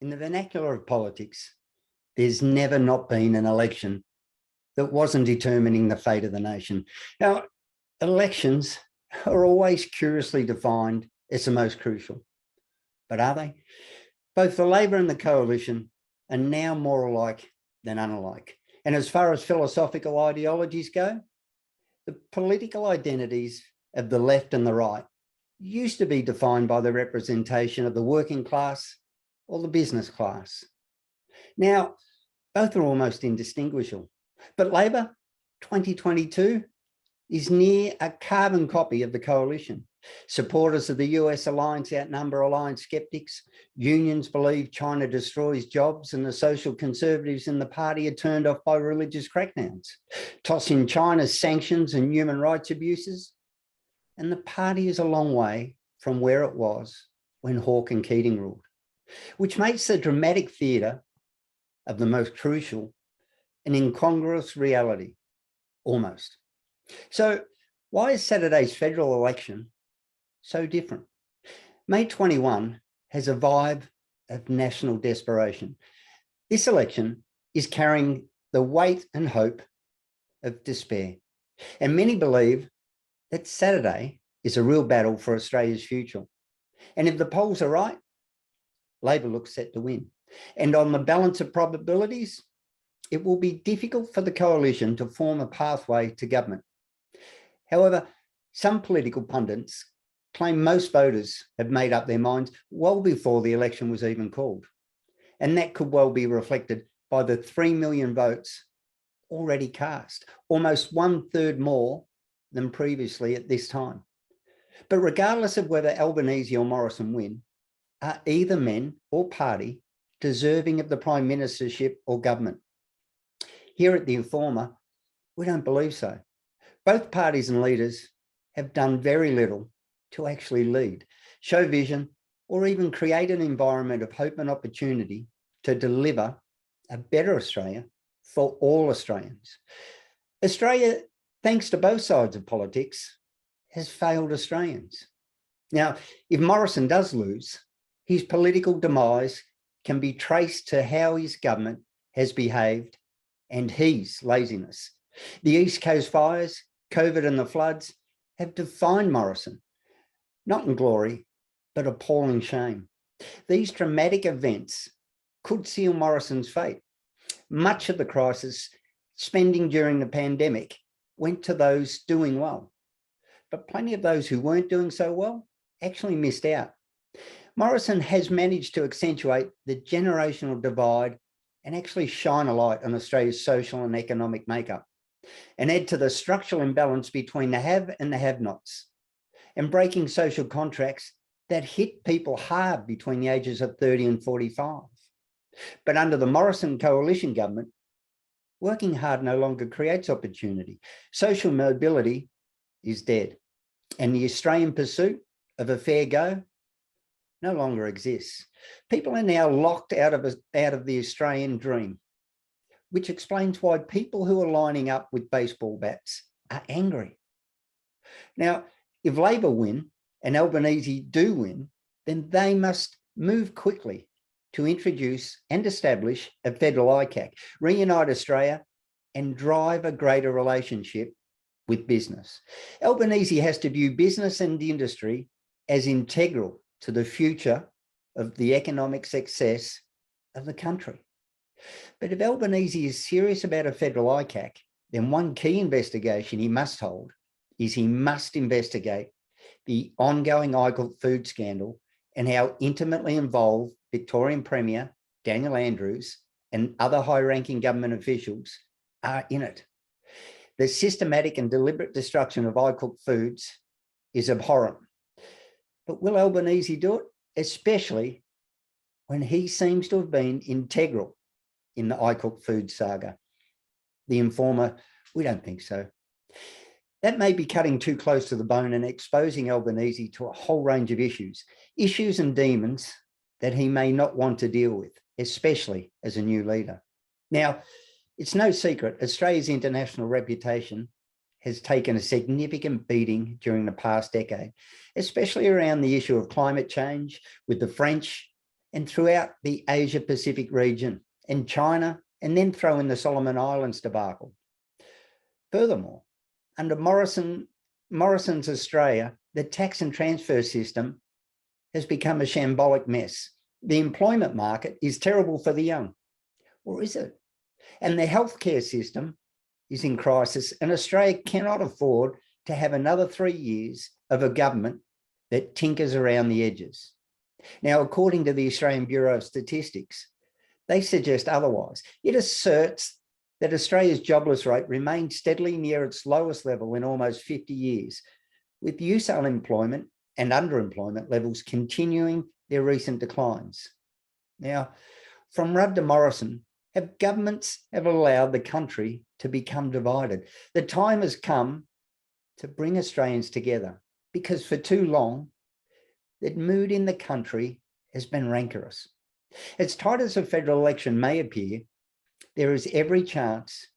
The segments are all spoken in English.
In the vernacular of politics, there's never not been an election that wasn't determining the fate of the nation. Now, elections are always curiously defined as the most crucial, but are they? Both the Labor and the Coalition are now more alike than unalike. And as far as philosophical ideologies go, the political identities of the left and the right used to be defined by the representation of the working class or the business class. Now, both are almost indistinguishable, but Labor 2022 is near a carbon copy of the Coalition. Supporters of the US alliance outnumber alliance skeptics. Unions believe China destroys jobs, and the social conservatives in the party are turned off by religious crackdowns. Toss in China's sanctions and human rights abuses, and the party is a long way from where it was when Hawke and Keating ruled, which makes the dramatic theatre of the most crucial an incongruous reality, almost. So why is Saturday's federal election so different? May 21 has a vibe of national desperation. This election is carrying the weight and hope of despair. And many believe that Saturday is a real battle for Australia's future. And if the polls are right, Labor looks set to win. And on the balance of probabilities, it will be difficult for the Coalition to form a pathway to government. However, some political pundits claim most voters have made up their minds well before the election was even called. And that could well be reflected by the 3 million votes already cast, almost 1/3 more than previously at this time. But regardless of whether Albanese or Morrison win, are either men or party deserving of the Prime Ministership or government? Here at the Informer, we don't believe so. Both parties and leaders have done very little to actually lead, show vision, or even create an environment of hope and opportunity to deliver a better Australia for all Australians. Australia, thanks to both sides of politics, has failed Australians. Now, if Morrison does lose, his political demise can be traced to how his government has behaved and his laziness. The East Coast fires, COVID and the floods have defined Morrison, not in glory, but appalling shame. These dramatic events could seal Morrison's fate. Much of the crisis spending during the pandemic went to those doing well, but plenty of those who weren't doing so well actually missed out. Morrison has managed to accentuate the generational divide and actually shine a light on Australia's social and economic makeup, and add to the structural imbalance between the have and the have-nots, and breaking social contracts that hit people hard between the ages of 30 and 45. But under the Morrison coalition government, working hard no longer creates opportunity. Social mobility is dead, and the Australian pursuit of a fair go no longer exists. People are now locked out of the Australian dream, which explains why people who are lining up with baseball bats are angry. Now, if Labor win and Albanese do win, then they must move quickly to introduce and establish a federal ICAC, reunite Australia and drive a greater relationship with business. Albanese has to view business and industry as integral to the future of the economic success of the country. But if Albanese is serious about a federal ICAC, then one key investigation he must hold is he must investigate the ongoing ICAC food scandal and how intimately involved Victorian Premier Daniel Andrews and other high-ranking government officials are in it. The systematic and deliberate destruction of ICAC foods is abhorrent. But will Albanese do it? Especially when he seems to have been integral in the ICAC food saga. The Informer, we don't think so. That may be cutting too close to the bone and exposing Albanese to a whole range of issues and demons that he may not want to deal with, especially as a new leader. Now, it's no secret, Australia's international reputation has taken a significant beating during the past decade, especially around the issue of climate change, with the French and throughout the Asia Pacific region and China, and then throw in the Solomon Islands debacle. Furthermore, under Morrison's Australia, the tax and transfer system has become a shambolic mess. The employment market is terrible for the young, or is it? And the healthcare system is in crisis, and Australia cannot afford to have another 3 years of a government that tinkers around the edges. Now, according to the Australian Bureau of Statistics, they suggest otherwise. It asserts that Australia's jobless rate remains steadily near its lowest level in almost 50 years, with youth unemployment and underemployment levels continuing their recent declines. Now, from Rudd to Morrison, governments have allowed the country to become divided. The time has come to bring Australians together, because for too long, the mood in the country has been rancorous. As tight as a federal election may appear, there is every chance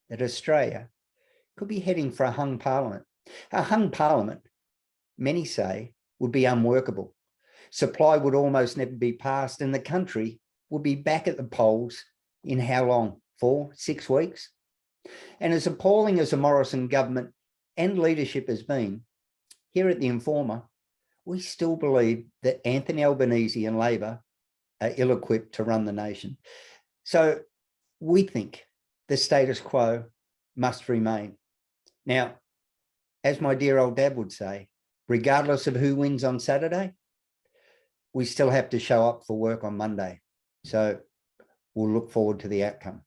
that Australia could be heading for a hung parliament. A hung parliament, many say, would be unworkable. Supply would almost never be passed, and the country would be back at the polls in how long? 4, 6 weeks? And as appalling as the Morrison government and leadership has been, here at the Informer, we still believe that Anthony Albanese and Labor are ill-equipped to run the nation. So we think the status quo must remain. Now, as my dear old dad would say, regardless of who wins on Saturday, we still have to show up for work on Monday. So we'll look forward to the outcome.